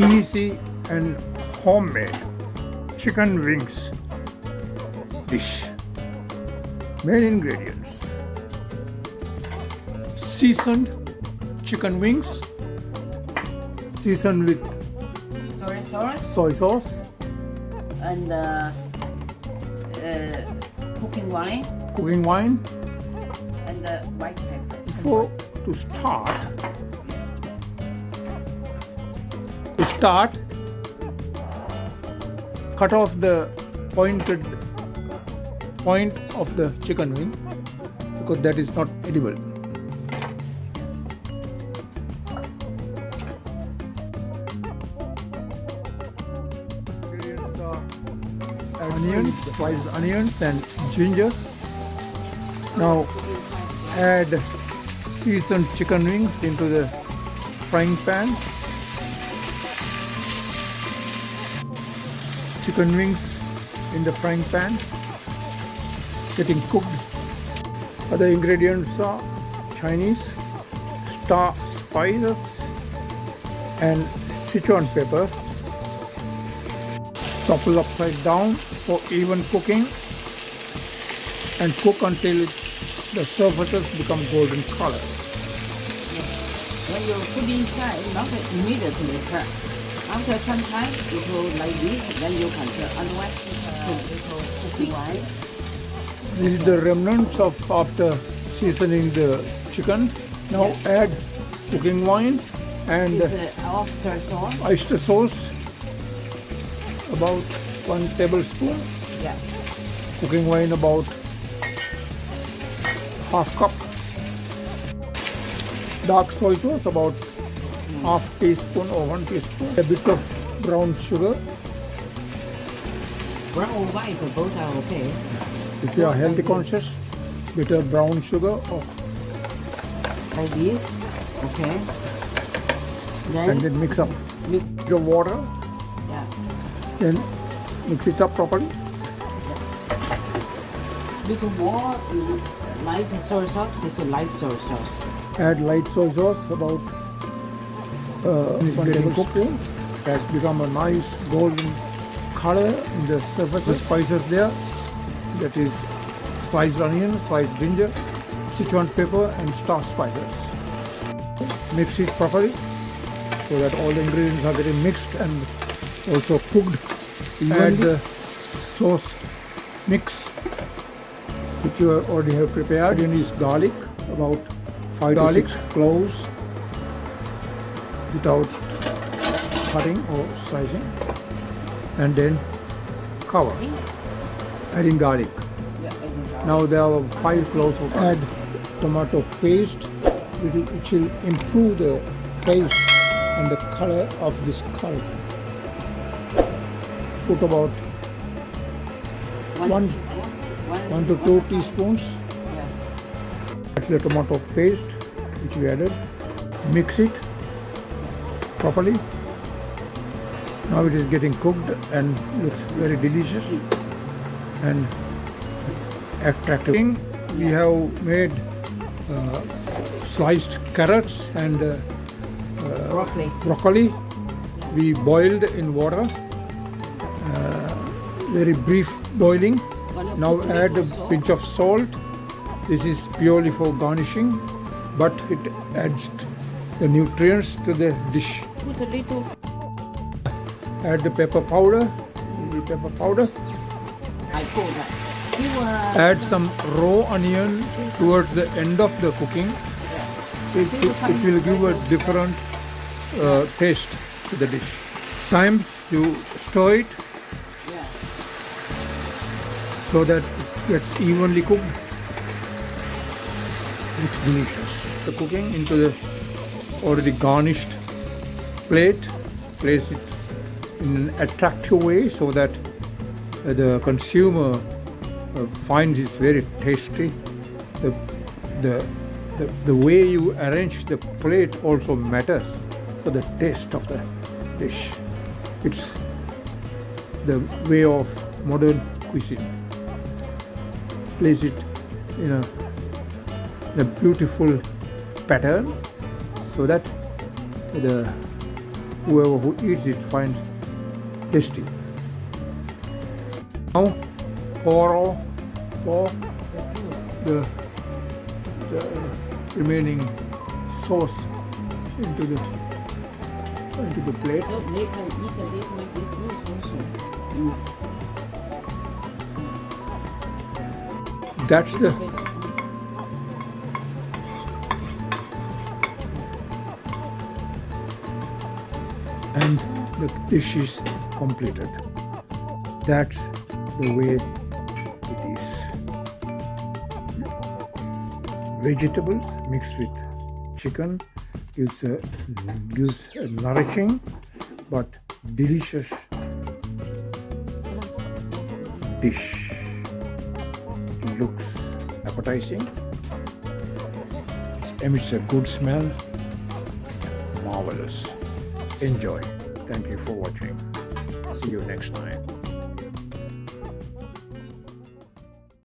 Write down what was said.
easy and homemade chicken wings dish. Main ingredients: seasoned chicken wings, seasoned with soy sauce, and cooking wine, and white pepper. Before to start, cut off the point of the chicken wing because that is not edible. Ingredients are onions, sliced onions and ginger. Now add seasoned chicken wings into the frying pan. Chicken wings in the frying pan getting cooked. Other ingredients are Chinese star spices and Sichuan pepper. Topple upside down for even cooking and cook until the surfaces become golden color. When you put inside, not immediately turn. After some time, it will like this, then you can turn. Otherwise, it will cooking wine. This is the remnants of after seasoning the chicken. Now add cooking wine and oyster sauce, about 1 tablespoon. Yeah. Cooking wine about half cup. Dark soy sauce about half teaspoon or 1 teaspoon. A bit of brown sugar. Brown or white, both are okay. If you are healthy conscious, bit of brown sugar or like this, okay. And then mix up. Mix the water. Yeah. Then mix it up properly. Little more light soy sauce. This is light soy sauce. Add light soy sauce about 1 tablespoon. It has become a nice golden color in the surface. The spices there, that is sliced onion, sliced ginger, Sichuan pepper and star spices. Mix it properly so that all the ingredients are getting mixed and also cooked. Add the sauce mix which you already have prepared. Then is garlic, about 5 to 6 cloves without cutting or slicing, and then cover. Adding garlic. Now there are 5 cloves. Add tomato paste, which will improve the taste and the color of this curry. Put about 1 to 2 teaspoons. That's the tomato paste which we added. Mix it properly. Now it is getting cooked and looks very delicious and attractive. We have made sliced carrots and broccoli. We boiled in water, very brief boiling. Now add a pinch of salt. This is purely for garnishing, but it adds the nutrients to the dish. Put a little. Add the pepper powder. I pour that. Add some raw onion towards the end of the cooking. It will give a different taste to the dish. Time you stir it so that it gets evenly cooked. It's delicious. The cooking into the already garnished plate. Place it in an attractive way so that the consumer finds it very tasty. The way you arrange the plate also matters for the taste of the dish. It's the way of modern cuisine. Place it in a beautiful pattern so that the whoever who eats it finds tasty. Now pour The juice. the remaining sauce into the plate. So they can eat a little bit juice also. That's the and the dish is completed. That's the way it is. Vegetables mixed with chicken gives a nourishing but delicious dish. Looks appetizing, emits a good smell, marvelous. Enjoy. Thank you for watching. See you next time.